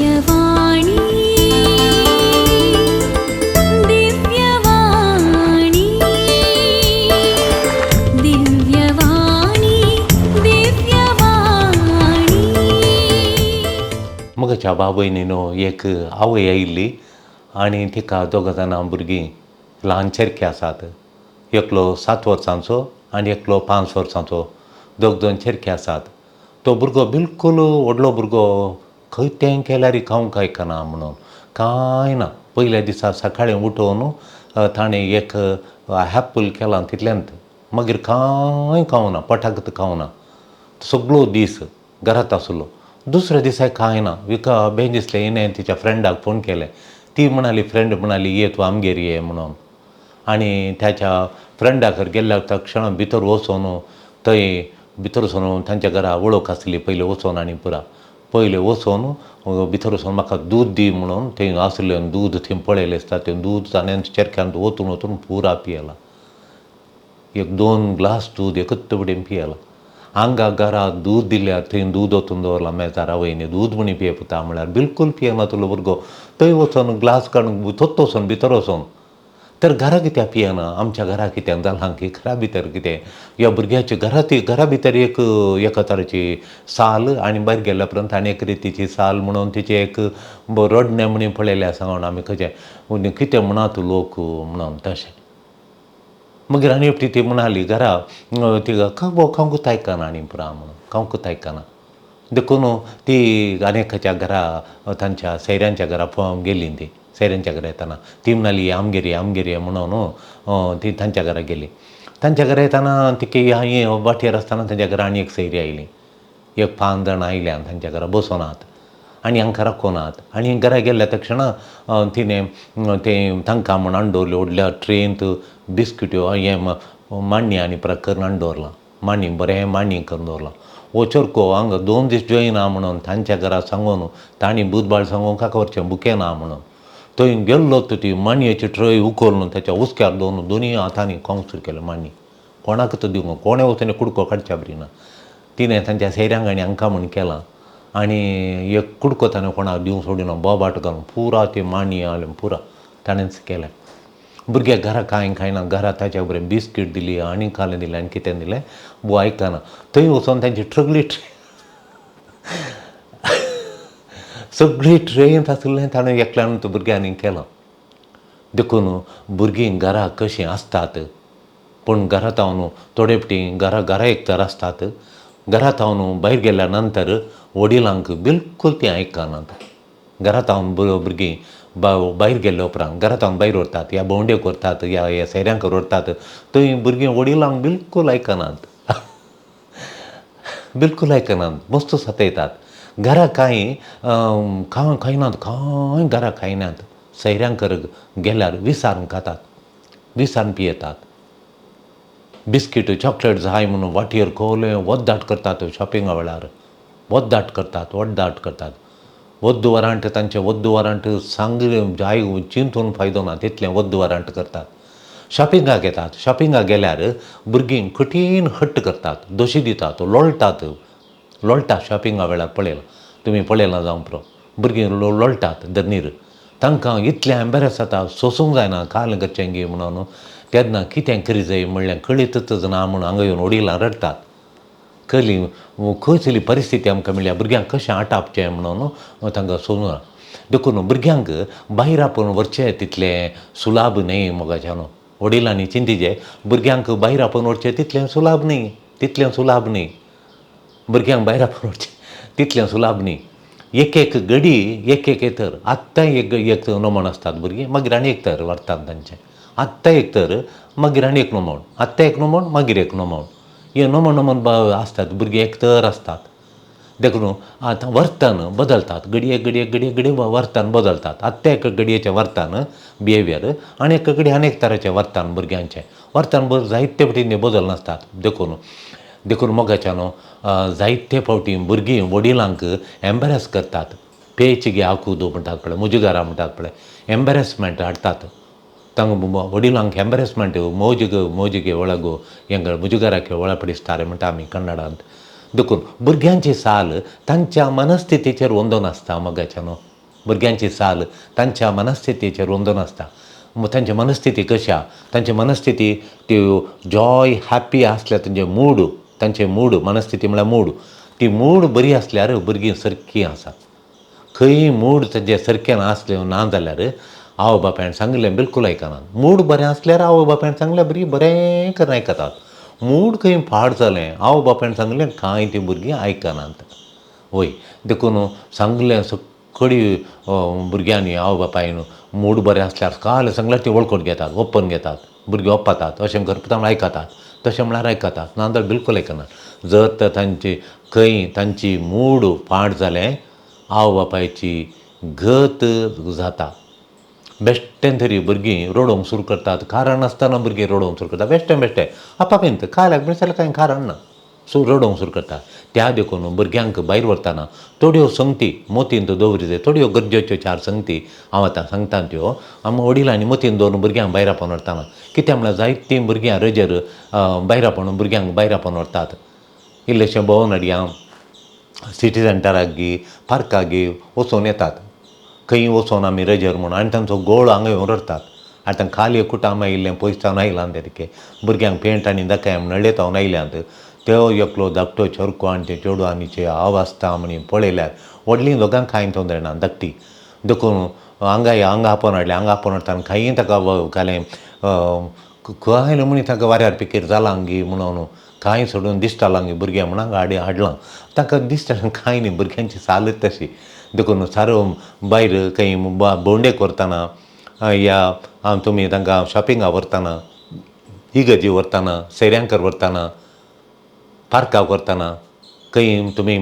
दिव्यवाणी दिव्यवाणी दिव्यवाणी दिव्यवाणी. मगच्या बाबयनीनो एक आवय आयिल्ली आनी तिका दोग जाणां भुरगीं ल्हान चेरके आसात. एकलो 7 वर्सांचो आनी एकलो 5 वर्सांचो. दोग जाण चेरके आसात. तो भुरगो बिलकूल व्हडलो भुरगो खंय तें केल्यार खावंक आयकना म्हणून कांय ना. पयल्या दिसा सकाळीं उठोवन ताणें एक एप्पल केलां तितल्यांत मागीर कांय खावना, पोटाकच खावना. सगळो दीस घरांत आसलो. दुसऱ्या दिसा कांय ना. विका बेन दिसलें. हिणें तिच्या फ्रेंडाक फोन केलें. ती म्हणाली, फ्रेंड म्हणाली ये तूं आमगेर ये म्हणून. आनी ताच्या फ्रेंडाक गेल्ल्या तक्षण भितर वचून थंय भितर वचून तांच्या घरा वळख आसली पयलीं वचून आनी पुरा पयलीं वचून भितर वचून म्हाका दूद दी म्हणून थंय आसलें दूद थंय पळयलें आसता तें दूद ताणें चेरक्यांत ओतून ओतून पुरा पियेलां. 1-2 ग्लास दूद एकच कडेन पियेलां. हांगा घरा दूद दिल्यार थंय दूद ओतून दवरलां मेजार. आवयनी दूद म्हणी पिये पुता म्हळ्यार बिलकूल पियेना तो भुरगो. थंय वचून ग्लास काडून थोत वचून भितर वचून तर घरा कित्याक पियेना? आमच्या घरा कित्याक जालां की घरा भितर कितें ह्या भुरग्याची घरा भितर एका तरेची साल आनी भायर गेल्या उपरांत आनी एक रितीची साल म्हणून तिचें एक रडणें म्हणी पळयलें आसा म्हणून आमी खंयचें कितें म्हणत लोक म्हणून तशें. मागीर आनी एकटी ती म्हणाली घरा तिका खावंकूच आयकना आनी पुरा म्हणून खावंकूच आयकना. देखून ती आनेकाच्या घरा तांच्या सैऱ्यांच्या घरा गेली ती. सैऱ्यांच्या घरा येताना ती म्हणाली आमगेर ये म्हणून ती तांच्या घरा गेली. तांच्या घरा येताना तिके वाटेर आसतना तांच्या घरा आनी एक सैरी आयली. 1-5 जाणां आयल्यान तांच्या घरा बसोनात आनी हांकां राखोनात. आनी घरा गेल्ल्या तक्षण तिणें तें तांकां म्हूण हाडून दवरलें व्हडल्या ट्रेंत बिस्किट्यो मांडणी आनी पुरा करून हाडून दवरलां. मांडणी बरें मांडणी करून दवरलां. हो चरको हांगा 2 दीस जेयना म्हणून तांच्या घरा सांगून तांणी बुधबार सांगून काका व्हरचें बुके ना म्हणून थंय गेल्लो ती मांडयेची ट्रय उखलून ताच्या उस्क्यार दवरून दोनी हातांनी खावंक सुरू केलें मांडणी. कोणाकच दिवंक कोणें वचून कुडको काडच्या बरी ना. तिणें तांच्या सैऱ्यांक आनी हांकां म्हूण केलां आनी एक कुडको ताणें कोणाक दिवंक सोडिना. बोबाट घालून पुरा ती मांडणी हाडून पुरा ताणेंच केलें. भुरग्याक घरा कांय खायना. घरा ताच्या बरें बिस्कीट दिली आनी कालें दिलें आनी कितें दिलें वो आयकना. थंय वचून तांची सगळी ट्रेन आसलें ताणें एकल्यान भुरग्यांनी केलां. देखून भुरगीं घरा कशीं आसतात पूण घरांत हांव थोडे फावटी घरा एक तर आसतात. घरांत हांव भायर गेल्या नंतर वडिलांक बिलकूल तीं आयकनात. घरांत हांव भुरगीं भायर गेल्ल्या उपरांत घरांत हांव भायर व्हरतात या भोंवडेक व्हरतात या सैऱ्यांक व्हरतात थंय भुरगीं वडिलांक बिलकूल आयकनात. बिलकूल आयकनात. मस्त सतयतात. घरा कांय खायनात. कांय घरा खायनात. सैऱ्यांक गेल्यार विसारून खातात. विसारून पियेतात. बिस्कीट चॉकलेट जाय म्हणून वाटयेर खोवलें वोद्दाट करतात. शॉपिंगा वेळार वोद्दाट करतात. वद्दू वरांट तांचें वद्दू वरांट सांगलें जाय चिंतून फायदो ना तितलें वद्दू वरांट करतात. शॉपिंगाक येतात. शॉपिंगाक गेल्यार भुरगीं कठीण हट्ट करतात. दोशी दितात. लोळटात शॉपिंगा वेळार पळयलां. तुमी पळयलां जावं पुरो भुरगीं लोळटात धरणीर. तांकां इतलें एम्बेरस जाता सोंसूंक जायना काल गच्चें गे म्हणून. तेन्ना कितें करी जाय म्हणलें कळीतच ना म्हणून हांगा येवन वडिलां रडतात. खंयसली परिस्थिती आमकां मेळ्ळ्या भुरग्यांक कशें आटापचें म्हणून तांकां सोदूं. देखून भुरग्यांक भायर आपूण व्हरचें तितलें सुलाभ न्हय मोगाच्यान. वडिलांनी चिंतिचें भुरग्यांक भायर आपूण व्हरचें तितलें सुलाभ न्हय. भुरग्यांक भायर आपूण व्हरचें तितलें सुलाभ न्हय. एक घडी एक तर आत्तां एक नमून आसतात भुरगीं मागीर आनी एक तर व्हरतात तांचें. आत्तां एक तर मागीर आनी एक नमून. आत्तां एक नमून मागीर एक नमून. हे नमून आसतात भुरगीं एक तर आसतात. देखून आतां वर्तन बदलतात. घडये वर्तन बदलतात. आत्तां एक घडयेचें वर्तन बिहेवियर आनी एक घडी आनी एक तराचें वर्तन भुरग्यांचें वर्तन जायते फावटी बदल नासतात. देखून मोगाच्यान जायते फावटी भुरगीं वडिलांक एम्बेरस करतात. पेच गे आंकूद म्हणटात पळय मुजुगारा म्हणटात पळय एम्बेरसमेंट हाडटात. तांकां वडिलांक एम्बेरसमेंट मोजिगे ಒಳಗು ಹೆಂಗೆ ಮುಜುಗರಕ್ಕೆ ಒಳಪಡಿಸ್ತಾರೆ म्हणटा आमी कन्नडांत. देखून भुरग्यांची साल तांच्या मनस्थितीचेर वंदन आसता मोगाच्यान. भुरग्यांची साल तांच्या मनस्थितीचेर वंदून आसता. तांची मनस्थिती कशी आहा, तांची मनस्थिती त्यो जॉय हॅप्पी आसल्या तांचे मूड मनस्थिती म्हळ्यार मूड, ती मूड बरी आसल्यार भुरगीं सारकीं आसात. खंय मूड तेजे सारकें नासलें ना जाल्यार आवय बापायन सांगलें बिलकूल आयकनात. मूड बरें आसल्यार आवय बापायन सांगलें बरें करून आयकतात. मूड खंय पाड जालें, आवय बापायन सांगलें कांय तीं भुरगीं आयकनात. वय देखून सांगलें सकडी भुरग्यांनी आवय बापायन मूड बरें आसल्यार काल सांगल्यार ती वळखून घेतात, ओप्पन घेतात, भुरगीं ओप्पातात. अशें करता म्हळ्यार आयकतात, तशें म्हळ्यार आयकतात, ना जाल्यार बिलकूल आयकनात. जर तर तांची मूड पाड जालें, आवय बापायची गत जाता. बेश्टें तरी भुरगीं रडोवंक सुरू करतात. कारण नासतना भुरगीं रडोवंक सुरू करतात. बेश्टें आपापींत कायल्याक बिचारल्याक कांय कारण ना, रडोवंक सुरू करतात. त्या देखून भुरग्यांक भायर व्हरतना थोड्यो संगती मतींत दवरी जाय. थोड्यो गरजेच्यो 4 संगती हांव आतां सांगता त्यो वडिलांनी मतींत दवरून भुरग्यांक भायर आपोवन व्हरतना. कित्याक म्हळ्यार जायतीं भुरग्यां रजेर भायर आपोवन भुरग्यांक भायर आपोवन व्हरतात. इल्लेशें भोंवून हाडया, सिटी सेंटराक गी, पार्काक गी वचून येतात. खंय वचून आमी रजेर म्हणून आनी तांचो गोळ हांगा येवन रडतात. आनी तांकां खाली कुटां आयिल्लें पयस जावन आयलां तें भुरग्यांक पेंट आनी दाखय म्हण नडयतावन आयल्यांत. तो एकलो धाकटो चरको आनी ते चेडवांनीचे अवस्था म्हणी पळयल्यार व्हडलीं दोगांक कांय तोंदर ना, धाकटी देखून हांगा आपोवन हाडटाना खंयी ताका घालें खंय म्हणी ताका वाऱ्यार पिकीर जालां गी म्हणून कांय सोडून दिश्ट गी भुरग्यां म्हूण हांगा हाडलां. ताका दिश्ट कांय न्ही, भुरग्यांची सालच तशी. देखून सारो भायर खंय भोंवडेक व्हरतना या तुमी तांकां शॉपिंगाक व्हरतना, इगर्जी व्हरतना, सैऱ्यांकर व्हरतना, पार्काक व्हरतना, खंय तुमी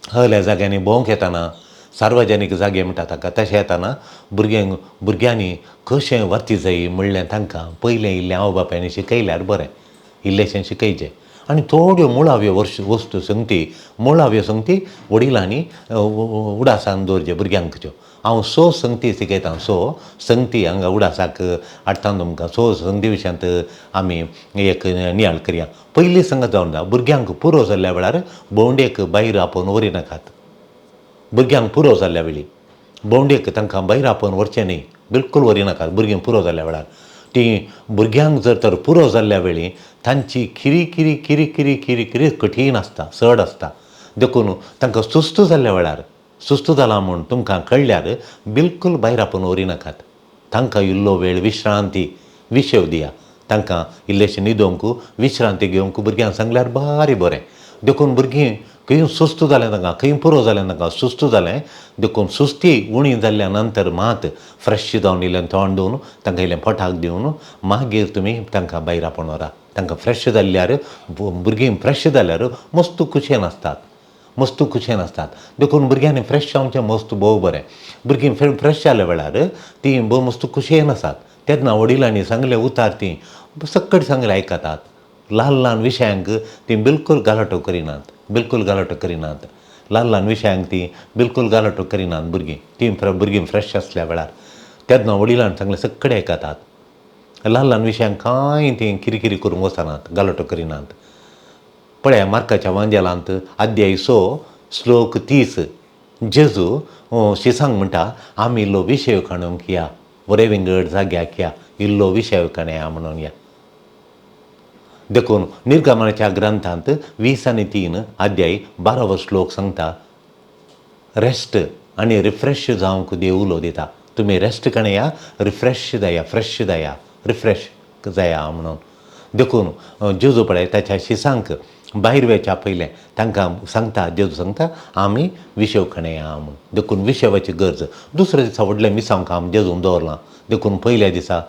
हल्या जाग्यांनी भोंवंक येतना, सार्वजनीक जागे म्हणटा ताका तशें येतना भुरग्यांनी कशें वर्ती जायी म्हणलें तांकां पयलें इल्लें आवय बापायनी शिकयल्यार बरें. इल्लेशें शिकयचें आनी थोड्यो मुळाव्यो वस्तू मुळाव्यो संगती वडिलांनी उडासान दवरच्यो भुरग्यांच्यो. हांव 6 संगती शिकयतां. 6 संगती हांगा उडासाक हाडटा तुमकां. 6 संगती विशयांत आमी एक नियाळ करया. पयली संगत जावन ना, भुरग्यांक पुरो जाल्ल्या वेळार भोंवडेक भायर आपोवन व्हरिनाकात. भुरग्यांक पुरो जाल्ल्या वेळी भोंवडेक तांकां भायर आपोवन व्हरचें न्ही, बिलकूल व्हरिनाकात. भुरगीं पुरो जाल्ल्या वेळार ती भुरग्यांक जर तर पुरो जाल्ल्या वेळी तांची किरी कठीण आसता, सड आसता. देखून तांकां सुस्त जाल्ल्या वेळार सुस्त जाला म्हूण तुमकां कळल्यार बिलकूल भायर आपोवन व्हरिनाकात. तांकां इल्लो वेळ विश्रांती विशेव दिया. तांकां इल्लेशें न्हिदोवंक विश्रांती घेवंक भुरग्यांक सांगल्यार बारी बरें. देखून भुरगीं खंय सुस्त जालें तांकां, खंय पुरो जालें तांकां सुस्त जालें. देखून सुस्ती उणी जाल्ल्या नंतर मात फ्रेश जावन इल्लें तोंड धुवन तांकां इल्लें पोटाक दिवन मागीर तुमी तांकां भायर आपोवन व्हरा. तांकां फ्रेश जाल्ल्यार भुरगीं फ्रेश जाल्यार मस्त खुशयेन आसतात. देखून भुरग्यांनी फ्रेश जावचें मस्त भोव बरें. भुरगीं फ्रेश जाल्या वेळार तीं भोव मस्त खुशयेन आसात. तेन्ना वडिलांनी सांगलें उतार तीं सक्कट सांगलें आयकतात. ल्हान विशयांक तीं बिलकूल गालटो करिनात. ल्हान विशयांक तीं बिलकूल गालटो करिनात भुरगीं फ्रेश आसल्या वेळार. तेन्ना वडिलांनी सांगलें सक्कट आयकतात. ल्हान विशयांक कांय तीं किरी करूंक वचनात, गालटो करिनात. पळया मार्काच्या वांजेलांत अध्याय 6 श्लोक 30 जेजू शिसांक म्हणटा आमी इल्लो विशय काणूंक या, बरे विंगड जाग्याक या, इल्लो विशय काणया म्हणून या. देखून निर्गमनाच्या ग्रंथांत 20 आनी 3 अध्याय 12 श्लोक सांगता रेस्ट आनी रिफ्रेश जावंक देव उलो दिता. तुमी रेस्ट काणया, रिफ्रेश जाया म्हणून. देखून जेजू पळय ताच्या शिसांक भायर वेच्या पयलें तांकां सांगता, जेजू सांगता आमी विशेव काणया म्हूण. देखून विशेवाची गरज. दुसऱ्या दिसा व्हडलें मिसांक आमी जेजून दवरलां. देखून पयल्या दिसा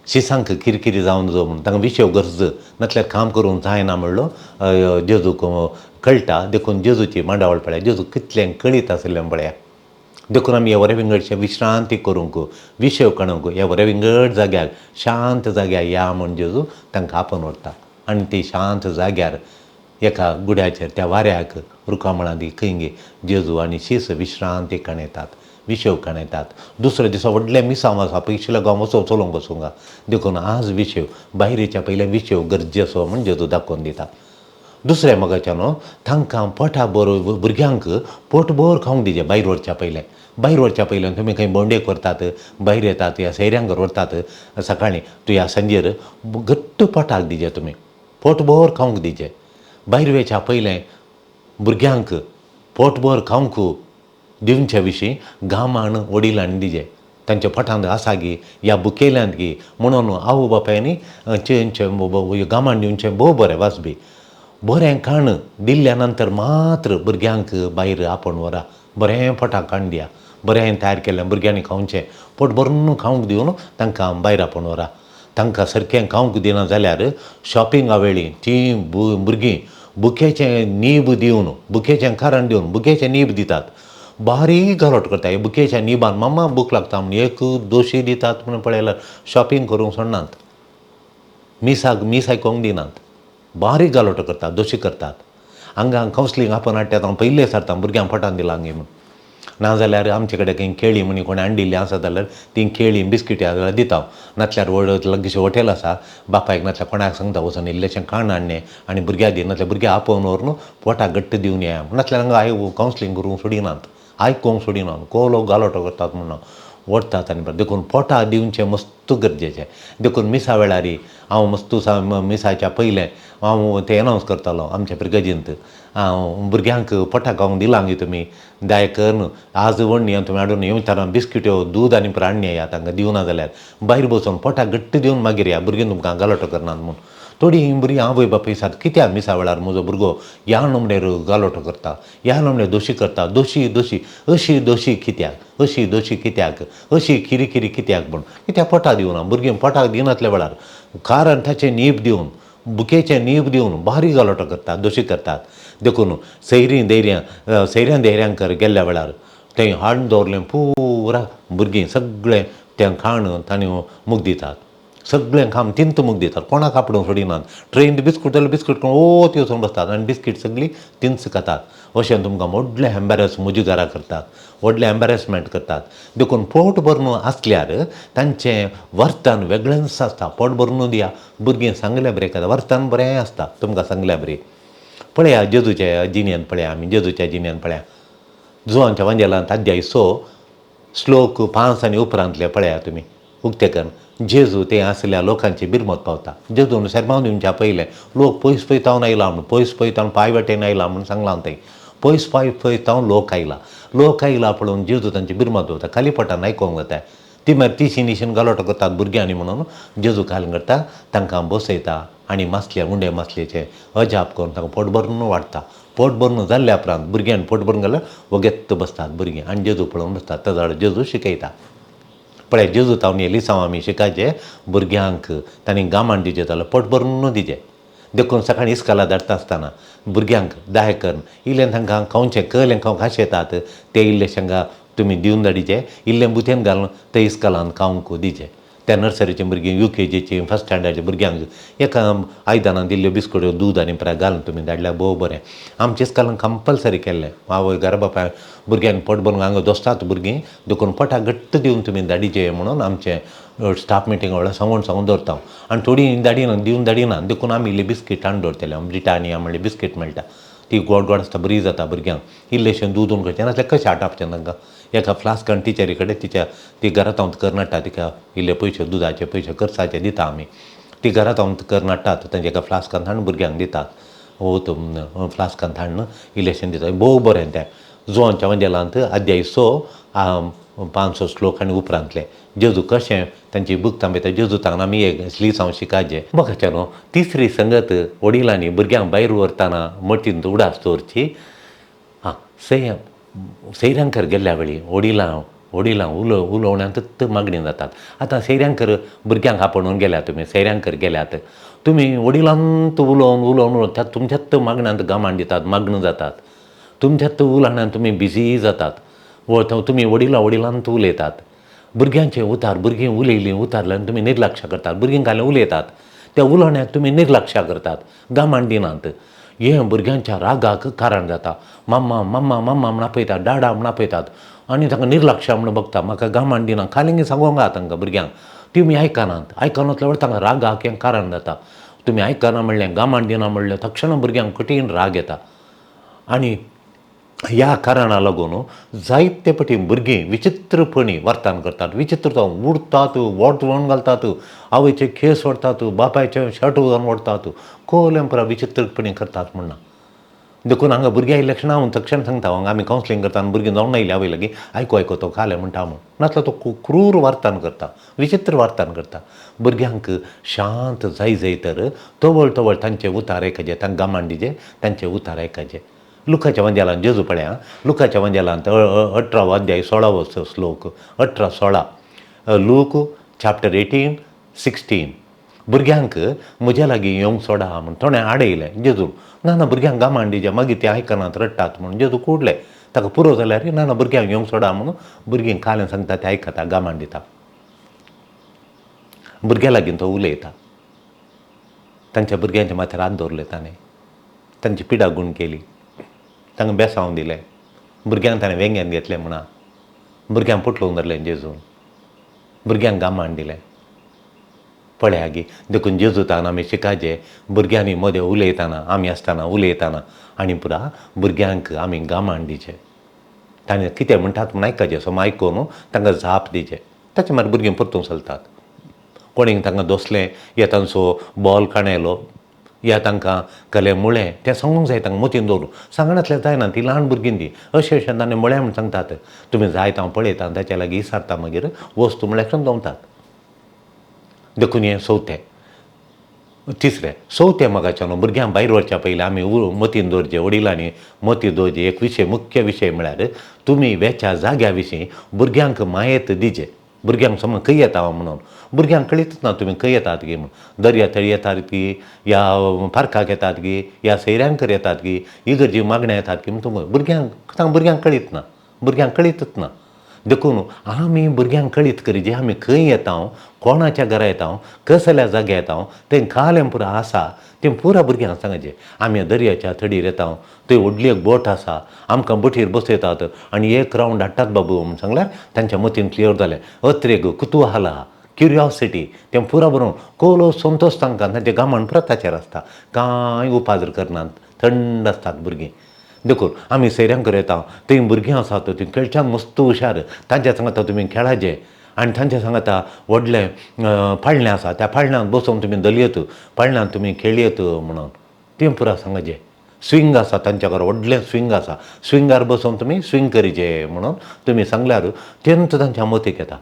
शिसांक किरकिरी जावन जो म्हूण तांकां विशेव गरज नातल्यार काम करूंक जायना म्हणलो जेजूक कळटा. देखून जेजूची मांडावळ पळया, जेजू कितलें कळीत आसलें पळया. देखून आमी ह्या बरे विंगडचे विश्रांती करूंक, विशेव काणूंक ह्या बरे विंगड जाग्यार शांत जाग्यार या म्हूण जेजू तांकां आपोवन व्हरता. आनी ती शांत जाग्यार एका गुड्याचेर त्या वाऱ्याक रुखामणां दी खंय जेजू आनी शीस विश्रांती काणयतात, विशेव काणयतात. दुसरे दिसा व्हडलें मिसांव आसा पयशेलो गांव वचों चलोवंक वचूंक. देखून आज विशेव भायरेच्या पयलें विशेव गरजेचो म्हूण जेजू दाखोवन दिता. दुसऱ्या मगाच्यानो तांकां पोटा बरोबर भुरग्यांक पोटभर खावंक दिजे भायर वरच्या पयल्यान तुमी खंय भोंवडेक व्हरतात भायर येतात या सैऱ्यांक व्हरतात सकाळीं तूं ह्या सांजेर घट्ट पोटाक दिजे तुमी पोटभर खावंक दिजे भायर वेच्या पयलें भुरग्यांक पोटभर खावंक दिवचे विशीं गामान वडिलांनी दिजे तांच्या पोटांत आसा गी या बुकेल्यांत गी म्हणून आवय बापायांनी गामान दिवचें भोव बरें वासबी बरें खाण दिल्ल्या नंतर मात्र भुरग्यांक भायर आपोवन व्हरा बरें पोटाक खाण दिया बरें तयार केल्लें भुरग्यांनी खावचें पोट भरून खावंक दिवन तांकां भायर आपोवन व्हरा तांकां सारकें खावंक दिना जाल्यार शॉपिंगा वेळी तीं भुरगीं बुकेचें नीब दिवन बुकेचें कारण दिवन बुकेचें नीब दितात बारीक गालट करता हे बुकेच्या निबान मम्मा भूक लागता म्हण एक दोशी दितात म्हणून पळयल्यार शॉपिंग करूंक सोडनात मीस आयकोंक दिनात बारीक गालट करतात दोशी करतात हांगांक कावन्सिलींग आपोवन हाडटात हांव पयलें सरता भुरग्यांक पोटान दिलां गे म्हूण नाजाल्यार आमचे कडेन खंय केळीं म्हणी कोणें हाडिल्लीं आसा जाल्यार तीं केळीं बिस्किटी आसा जाल्यार दिता नातल्यार लागींचें हॉटेल आसा बापायक नातल्यार कोणाक सांगता वचून इल्लेशें खाण हाडणें आनी भुरग्याक दी नातल्यार भुरग्याक आपोवन व्हरून पोटाक घट्ट दिवन येया नातल्यार हांगा कावन्सिलींग करूंक सोडिनात आयकोंक सोडिनात कोलो गालोटो करतात म्हणून व्हरतात आनी देखून पोटाक दिवचें मस्त गरजेचें देखून मिसा वेळारी हांव मस्तू मिसाच्या पयलें हांव तें एनावन्स करतालो आमच्या पिरगजींत हांव भुरग्यांक पोटाक खावंक दिलां गे तुमी दाय कर आज व्हडणी तुमी हाडून येवतना बिस्किट्यो दूद आनी हाडणी या तांकां दिवना जाल्यार भायर बसून पोटाक घट्ट दिवन मागीर या भुरगीं तुमकां गालोटो करनात म्हूण थोडीं भुरगीं आवय बापाय सांगता कित्याक मिसा वेळार म्हजो भुरगो ह्या नमणेर गालोटो करता ह्या नमणे दोशी करता दोशी अशी दोशी कित्याक अशी दोशी कित्याक अशी खिरी कित्याक म्हूण कित्याक पोटाक दिवना भुरगीं पोटाक दिनातल्या वेळार कारण ताचें नीब दिवन बुकेचें नीब दिवन बारीक गालोटो करतात दोशी करतात देखून सैऱ्यां धैर्यांकर गेल्ल्या वेळार थंय हाडून दवरलें पुरा भुरगीं सगळें तें खाण तांणी मूग दितात सगळें खाण तिंत मूग दितात कोणाक आपणूक सोडिनात ट्रेन बिस्कूट जाल्यार बिस्कूट करून ओत वचून बसतात आनी बिस्कीट सगळीं तिंच खातात अशें तुमकां व्हडलें एम्बेरस मुजगारा करतात व्हडलें एम्बेरसमेंट करतात देखून पोट भरून आसल्यार तांचें वर्तन वेगळेंच आसता पोट भरून दिया भुरगीं सांगलें बरें करता वर्तन बरें आसता तुमकां सांगलें बरें पळया जेजूच्या जिणेंत पळया आमी जेजूच्या जिणेंत पळया जुवांच्या वंजेलांत अध्याय 6 श्लोक 5 आनी उपरांतले पळया तुमी उक्तेकन जेजू तें आसल्या लोकांची बिरमत पावता जेजून सेरमांव दिवच्या पयलें लोक पयस पयतावन आयला म्हूण पयस पयतावन पांय वाटेन आयला म्हूण सांगलां थंय पयस पयतावन लोक आयला पळोवन जेजू तांची बिरमत पावता खाली पोटान आयकोंक जाता ती मागीर ती निशेन गालोटो करतात भुरग्यांनी म्हणून जेजू काल करता तांकां बसयता आनी मासले उंडे मासलेचे अजाप करून तांकां पोट भरून वाडटा पोट भरून जाल्ल्या उपरांत भुरग्यांनी पोट भरून गेल्यार वगेत्त बसतात भुरगीं आनी जेजू पळोवन बसतात ताच्या जेजू शिकयता पळय जेजू तावन हे लिसांव आमी शिकायचे भुरग्यांक तांणी गामान दिजें जाल्यार पोट भरून दिजें देखून सकाळीं इस्काला धाडटा आसतना भुरग्यांक दाय करून इल्लें तांकां खावचें कहलें खावंक येतात तें इल्लेशें तुमी दिवन धाडिचें इल्लें बुथेन घालून तें इस्कालान खावंक दिचें त्या नर्सरीचे भुरगीं UKGची फर्स्ट स्टँडर्डच्या भुरग्यांक एका आयदनान दिल्ल्यो बिस्कुट्यो दूद आनी पुराय घालून तुमी धाडल्यार भोव बरें आमच्या इस्कालान कंपल्सरी केल्लें आवय घरा बापाय भुरग्यांक पोट भरून हांगा दोसतात भुरगीं देखून पोटाक घट्ट दिवन तुमी धाडिचें म्हणून आमचें स्टाफ मिटींग वेळार सांगून दवरता आनी थोडीं दिवन धाडिना देखून आमी इल्लीं बिस्कीट हाडून दवरतले ब्रिटानिया म्हणल्यार बिस्कीट मेळटा ती गोड आसता बरी जाता भुरग्यांक इल्लेशें दूद करचें नाजाल्यार कशें हाडपाचें तांकां एका फ्लास्कान टिचरी कडेन ती घरांत हांव करनाडटा तिका इल्ले पयशे दुदाचे पयशे खर्चाचे दिता आमी ती घरांत हांव करनाडटात तांचे एका फ्लास्कान हाडून भुरग्यांक दितात फ्लास्कान हाडून इल्लेशें दिता भोव बरें तें जुवांच्या वंजेलांत अध्याय 6 500 श्लोक आनी उपरांतले जेजू कशें तांची बूक थांबयता जेजू तांकां आमी एक लिसांव शिकायचें बघाचे न्हू तिसरी संगत वडिलांनी भुरग्यांक भायर व्हरतना मतींत उडास दवरची सैऱ्यांकर गेल्ल्या वेळी वडिलां उलोवण्यांत मागणी जातात आतां सैऱ्यांकर भुरग्यांक आपणून गेल्यात तुमी सैऱ्यांकर गेल्यात तुमी वडिलांत उलोवन तुमच्याच मागण्यांत गामान दितात मग्न जातात तुमच्याच उलोवण्यांत तुमी बिजी जातात तुमी वडिलांत उलयतात भुरग्यांचें उतार भुरगीं उलयलीं उतारलें आनी तुमी निर्लक्ष करतात भुरगीं घालून उलयतात त्या उलोवण्याक तुमी निर्लक्ष करतात गामान दिनात हें भुरग्यांच्या रागाक कारण जाता मम्मा म्हण आपयतात डाडा म्हण आपयतात आनी तांकां निर्लक्ष म्हणून बघता म्हाका गामान दिना खाली सांगूंक तांकां भुरग्यांक तुमी आयकनात वेळार तांकां रागाक हें कारण जाता तुमी आयकना म्हणलें गामान दिना म्हणलें तक्षण भुरग्यांक कठीण राग येता. आनी ह्या कारणां लागून जायते पटी भुरगीं विचित्रपणी वर्तान करतात, विचित्र जावन उडटात, वोट व्होवन घालतात, आवयचे केस ओडटात, बापायचे शर्ट घालून ओडटात, कोलें पुरा विचित्रपणी करतात म्हणना. देखून हांगा भुरग्यां इलेक्शना हांव तक्षण सांगता, हांगा आमी कावन्सिलींग करता आनी भुरगीं जावन आयलीं आवय लागीं आयको तो काले म्हणटा म्हूण. नातलो तो क्रूर वार्तान करता, विचित्र वार्तान करता. भुरग्यांक शांत जाय तर तवळ तांचे उतार आयकचे, तांकां गामान दिजे, तांचे उतार आयकचे. लुकाच्या वंजेलान जेजू पळया, लुकाच्या वंजेलान 18 अध्याय 16 श्लोक 18-16. Look chapter 18-16. भुरग्यांक म्हज्या लागीं येवंक सोडा म्हूण थोडें आडयलें जेजू. ना भुरग्यांक गामान दिजे, मागीर ते आयकनात रडटात म्हणून जेजू कुडले. ताका पुरो जाल्यार ना भुरग्यांक येवंक सोडा म्हणून भुरगीं कालें सांगता ते आयकता, गामान दिता. भुरग्यां लागीं तो उलयता, तांच्या भुरग्यांच्या माथ्यार हात दवरले ताणें, तांची पिडा गूण केली, तांकां बेसांव दिलें, भुरग्यांक ताणें वेंग्यान घेतलें म्हणा, भुरग्यांक पुटलून धरलें जेजून, भुरग्यांक गामान दिलें. पळया गी देखून जेजूतान आमी शिकायचे, भुरग्यांनी मदें उलयतना आमी आसतना उलयतना आनी पुरा भुरग्यांक आमी गामान दिचें. ताणें कितें म्हणटात म्हूण आयकचें, सो आयकून तांकां जाप दिचें. ताचे मागीर भुरगीं परतूंक चलतात. कोणीक तांकां दोसलें या तांचो बॉल काणयलो या तांकां केलें मुळें तें सांगूंक जाय तांकां मतीन दवरून. सांगणातलें जायना, ती ल्हान भुरगीं ती अशें ताणें मुळें म्हूण सांगतात. तुमी जायत हांव पळयता ताच्या लागीं इसारता मागीर वस्तू म्हळ्यार दवरतात. देखून हें चवथें. चवथें मोगाच्यान भुरग्यांक भायर वरच्या पयलीं आमी मतीन दवरचें, वडिलांनी मती दवरचें एक विशय, मुख्य विशय म्हळ्यार तुमी वेच्या जाग्या विशीं भुरग्यांक मायेत दिचें. भुरग्यांक समज खंय येता म्हणून भुरग्यांक कळीतच ना तुमी खंय येतात गी म्हणून. दर्या तळी येतात गी, या पार्काक येतात गी, या सैऱ्यांकर येतात गी, इगर्जी मागण्या येतात की म्हणून भुरग्यांक कळीत ना, भुरग्यांक कळीतच ना. देखून आमी भुरग्यांक कळीत करीचे आमी खंय येता, कोणाच्या घरा येता, कसल्या जाग्यार येता, तें कालें पुरो आसा तें पुरा भुरग्यांक सांगचें. आमी दर्याच्या थडीर येता, थंय व्हडली एक बोट आसा, आमकां बोटीर बसयतात आनी एक रावंड हाडटात बाबू म्हणून सांगल्यार तांच्या मतीन क्लियर जालें. अत्रेक कुतुहाला, क्युरियोसिटी तें पुरो बरोवन कोलो संतोश तांकां तांचें गामान पुरो ताचेर आसता. कांय उपाद्र करनात, थंड आसतात भुरगीं. देखून आमी सैऱ्यांकर येता, थंय भुरगीं आसात, तीं खेळच्यान मस्त हुशार, तांच्या सांगता तुमी खेळाचे आनी तांच्या सांगता व्हडलें पाळणें आसा, त्या पाळण्यांत बसोवन तुमी दलयत, पाळण्यांत तुमी खेळयत म्हणून तें पुरो सांगचें. स्विंग आसा तांच्या घरा, व्हडलें स्विंग आसा, स्विंगार बसोवन तुमी स्विंग करीचे म्हणून तुमी सांगल्यार तेंच तांच्या मतीक येता.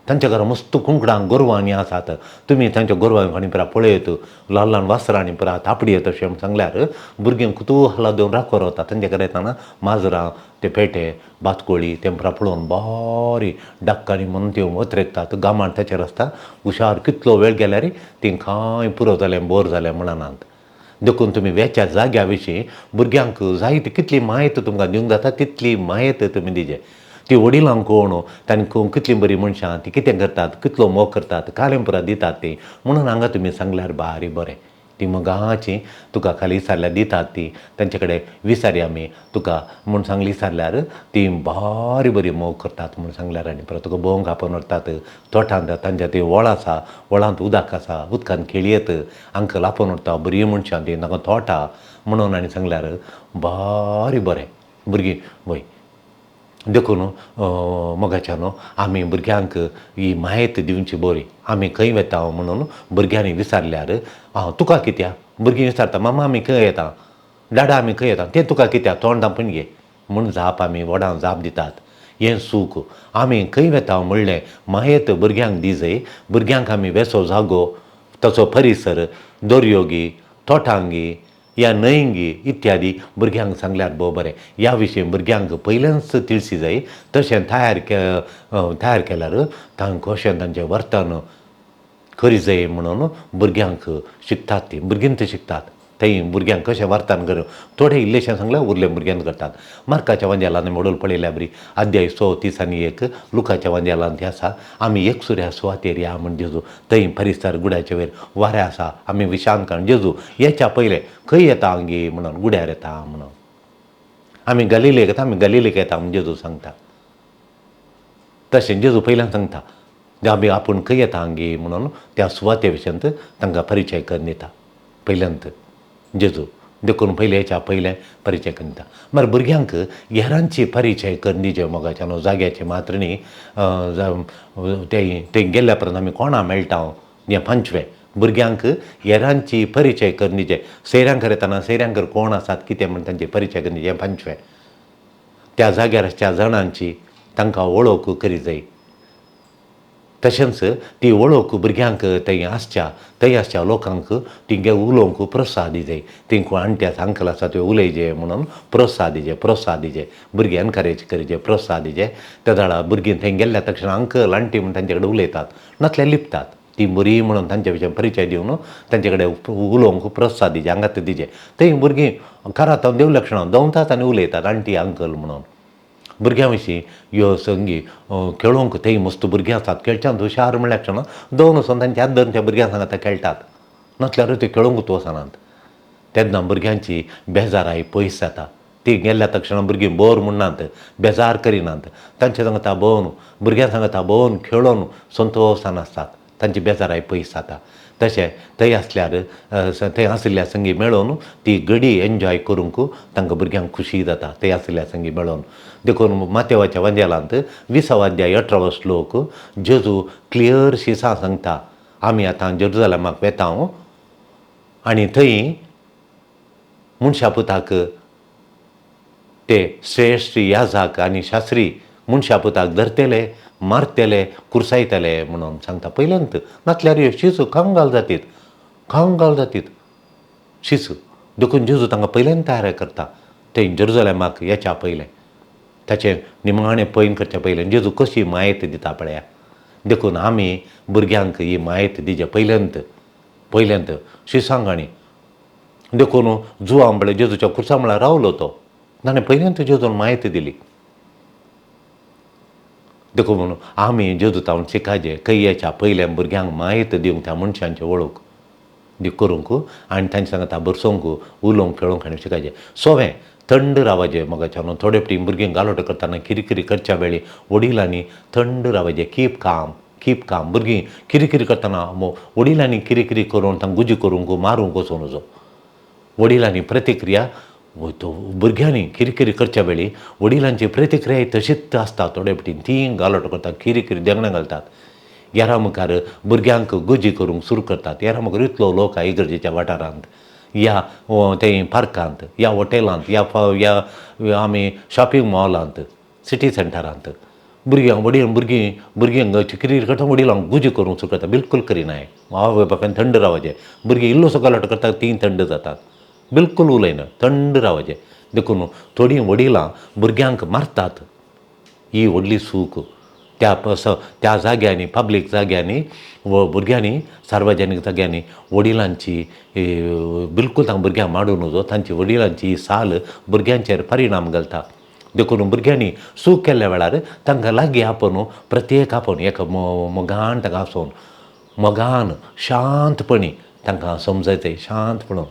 तांच्या घरा मस्त कुंकडां गोरवांनी आसात, तुमी तांच्या गोरवांक आनी पुरा पळयत, ल्हान ल्हान वासरांनी पुरा तापडयत अशें म्हूण सांगल्यार भुरगीं कुतूहला देवन राखो रावता. तांचे घरा येताना माजरां, ते पेटे, बातकोळी तें पुरा पळोवन बारी डक्कांनी म्हणून ती वतरेकतात. गामान ताचेर आसता, हुशार कितलो वेळ गेल्यार तीं कांय पुरो जालें बोर जालें म्हणनात. देखून तुमी वेच्या जाग्या विशीं भुरग्यांक जायती कितली मायेत तुमकां दिवंक जाता तितली मायेत तुमी दिजे. ती वडिलांक कोण, तांकां कितलीं बरीं मनशां, ती कितें करतात, कितलो मोग करतात, कालें पुरा दितात ती म्हणून हांगा तुमी सांगल्यार बारी बरें. ती मोगाचीं तुका खाली विचारल्यार दितात ती, तांचे कडेन विचारया आमी तुका म्हूण सांगली विचारल्यार ती बारी बरी मोग करतात म्हूण सांगल्यार आनी परत तुका भोंवंक आपोवन व्हरतात. तोठांत तांच्या ते व्हळ आसा, व्हळांत उदक आसा, उदकांत खेळयत, हांकां लापोवन व्हरता, बरीं मनशां ती तांकां तोटा म्हणून आनी सांगल्यार बारी बरें भुरगीं वय. देखून मोगाच्यान आमी भुरग्यांक ही मायेत दिवची बरी. आमी खंय वेता म्हणून भुरग्यांनी विचारल्यार तुका कित्याक, भुरगीं विचारता मामा आमी खंय येता, डाडा आमी खंय येता, तें तुका कित्याक तोंड धांपून घे म्हूण जाप आमी व्हडां जाप दितात. हें सूख आमी खंय वेता म्हणलें मायेत भुरग्यांक दिजय. भुरग्यांक आमी वेसो जागो, ताचो परिसर, दर्योगी, तोठांगी, या न्हंयंगी इत्यादी भुरग्यांक सांगल्यार बरें. ह्या विशीं भुरग्यांक पयलेंच तिळसी जाय. तशें तयार केल्यार तांकां कशें तांचें वर्तन करी जाय म्हणून भुरग्यांक शिकतात. ती भुरगीं ते शिकतात. थंय भुरग्यांक कशें वर्तन करप थोडें इल्लेशें सांगल्यार उरलें भुरग्यांक करतात. मार्काच्या वंजेलांत मोडूल पळयल्या बरी अध्याय 36 लुकाच्या वंजेलांत तें आसा आमी एकसुऱ्या सुवातेर या म्हण जेजू. थंय परिसर गुड्याचे वयर वारें आसा, आमी विशांत काण जेजू हेच्या पयलें खंय येता गे म्हणून गुड्यार येता म्हणून. आमी गलिलेक येता, आमी गलिलेक येता म्हूण जेजू सांगता. तशें जेजू पयल्यान सांगता आमी आपूण खंय येता गे म्हणून त्या सुवाते विशीं तांकां परिचय करून दिता. पयल्यांत जेजू देखून पयले हेच्या पयलें परिचय करता मार भुरग्यांक हेरांची परिचय करून दिजे मोगाच्यान जाग्याचे मात्र न्ही ते गेल्ल्या परत आमी कोणा मेळटा हें पंचवें भुरग्यांक हेरांची परिचय करून दिजे सैऱ्यांकर येताना सैऱ्यांकर कोण आसात कितें म्हण तांचे परिचय करून दिजे हें पंचवें त्या जाग्यारच्या जाणांची तांकां वळख करी जाय तशेंच ती वळख भुरग्यांक थंय आसच्या लोकांक तिंगे उलोवंक प्रोत्साह दिजे तिंक आंट्यास अंकल आसा त्यो उलयजे म्हणून प्रोत्साह दिजे भुरगीं एनकरेज करिजे प्रोत्साह दिजे त्या झाडा भुरगीं थंय गेल्ल्या तक्षण अंकल आंटी म्हणून तांचे कडेन उलयतात नातल्या लिपतात ती बरी म्हणून तांचे विशयी परिचय दिवन तांचे कडेन उलोवंक प्रोत्साह दिजे आंगात दिजे थंय भुरगीं खरात देवलक्षणां दवतात आनी उलयतात आंटी अंकल म्हणून भुरग्यां विशीं ह्यो संगी खेळोवंक थंय मस्त भुरगीं आसात खेळच्यान हुशार म्हणल्या क्षणां दोन वचून तांच्या आदरच्या भुरग्यां सांगात खेळटात नातल्यार त्यो खेळोंकूच वचनात तेन्ना भुरग्यांची बेजाराय पयस जाता ती गेल्ल्या तक्षण भुरगीं बोर म्हणनात बेजार करिनात तांचे सांगता भोवन भुरग्यां सांगता भोवन खेळोन संतोशान आसतात तांची बेजाराय पयस जाता तशें थंय आसल्यार थंय आशिल्ल्या संगी मेळोवन ती घडी एन्जॉय करूंक तांकां भुरग्यांक खुशी जाता थंय आशिल्ल्या संगी मेळोवन देखून मातेवाच्या वंदेलांत 20 अध्याय 18 श्लोक जेजू क्लियरशी सांगता आमी आतां जेरुसलेमाक वेता आनी थंय मनशा पुताक ते श्रेश्ठ याजक आनी शास्त्री मनशा पुताक धरतले मारतले कुरसायतले म्हणून सांगता पयल्यांत नातल्यार ह्यो शिसू खावंक घाल जातीत शिसू देखून जेजू तांकां पयल्यान तयार करता थंय जेरुसलेमाक येच्या पयलें ताचें निमाणें पैन करच्या पयलें जेजू कशी मायेत दिता पळया देखून आमी भुरग्यांक ही मायेत दिजे पयल्यांत शिसांक आनी देखून जुवां म्हळ्यार जेजूच्या कुर्सा म्हळ्यार रावलो तो ताणें पयल्यांत जेजून मायेत दिली देखून म्हणून आमी जेजू तावन शिकायचे कैयेच्या पयल्या भुरग्यांक मायेत दिवंक त्या मनशांची वळख करूंक आनी तांचे सांगता बरसोवंक उलोवंक खेळोवंक आनी शिकायचे सोवें थंड रावाजे मोगाच्यान थोडे फावटी भुरगीं गालोट करतना किरकिरी करच्या वेळी वडिलांनी थंड रावाजे कीप काम भुरगीं किरकिरी करतना वडिलांनी किरकिरी करून तांकां गुजी करूंक मारूंक वचूं नजो वडिलांनी प्रतिक्रिया भुरग्यांनी किरकिरी करच्या वेळी वडिलांची प्रतिक्रिया तशीच आसता थोडे फावटी तीं गालोट करतात किरकिरी देंगणां घालतात यारा मुखार भुरग्यांक गुजी करूंक सुरू करतात यारा मुखार इतलो लोक आहा इगर्जेच्या वाठारांत या थंय पार्कांत या हॉटेलांत या आमी शॉपिंग मॉलांत सिटी सेंटरांत भुरग्यांक किरकिरी करता वडिलांक गुजी करूंक सुरू करता बिलकूल करिनाय आवय बापायन थंड रावचे भुरगीं इल्लोसो गालोट करतात तीं थंड जातात बिलकूल उलयना थंड रावचे देखून थोडीं वडिलां भुरग्यांक मारतात ही व्हडली चूक त्या जाग्यांनी पब्लीक जाग्यांनी भुरग्यांनी सार्वजनीक जाग्यांनी वडिलांची बिलकूल तांकां भुरग्यांक मारूं नजो तांची वडिलांची साल भुरग्यांचेर परिणाम घालता देखून भुरग्यांनी चूक केल्ल्या वेळार तांकां लागीं आपोवन प्रत्येक आपोवन एक मोगान तांकां आसोवन मोगान शांतपणी तांकां समजयचें शांतपणून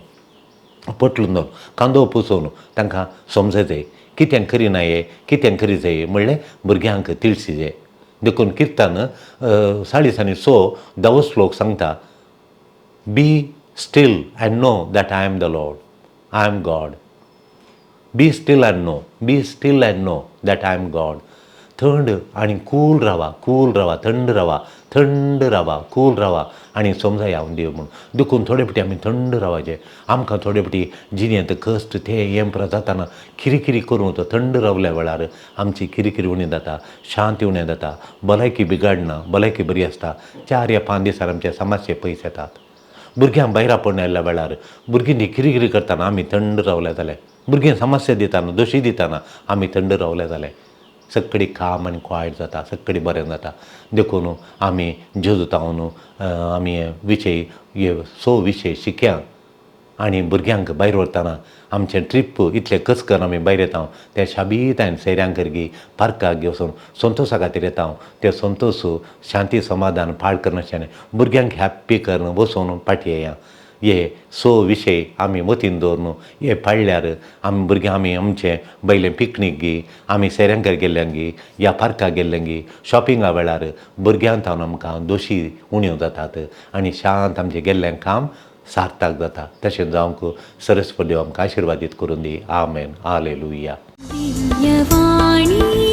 पटलून दवरून कांदो पुसोवन तांकां समजयचें कितें करिनाये कितें करी जाय म्हणलें भुरग्यांक तिळसिजे देखून किर्तन 6:6 श्लोक सांगता be still and know that I am the Lord I am God be still and know that I am God थंड आनी कूल रावा थंड रावा कूल रावा आनी समजाय हांव देव म्हणून देखून थोडे फावटी आमी थंड रावचे आमकां थोडे फावटी जिणेंत कश्ट ते हें जाताना किरकिरी करूं तो थंड रावल्या वेळार आमची किरकिरी उणी जाता शांती उणें जाता भलायकी बिगाडना भलायकी बरी आसता 4 या 5 दिसार आमचे समस्या पयस येतात भुरग्यांक भायर आपण आयल्या वेळार भुरगीं ती किरकिरी करतना आमी थंड रावले जाल्यार भुरगीं समस्या दिताना दोशी दिताना आमी थंड रावले जाल्यार सगळी काम आनी क्वायट जाता सगळी बरें जाता देखून आमी जेजू तावन आमी विशय 6 विशय शिकया आनी भुरग्यांक भायर व्हरतना आमचें ट्रीप इतलें कसकन आमी भायर येता त्या शाबीतायेन सैऱ्यांक करगी पार्काक वचून संतोशा खातीर येता ते संतोश शांती समाधान पाड करनाशें भुरग्यांक हॅप्पी करून बसोवन पाटी येया हे 6 विशय आमी मतीन दवरून हे पाळल्यार आमी भुरग्यां आमी आमचें बैलें पिकनीक गी आमी सैऱ्यांकर गेल्ल्यांगी या पार्काक गेल्ल्यांगी शॉपिंगा वेळार भुरग्यांक तावन आमकां दोशी उण्यो जातात आनी शांत आमचें गेल्लें काम सार्थक जाता. तशें जावंक सरस्वती देव आमकां आशिर्वादीत करून दी. आमेन. हालेलुया. दिव्यवाणी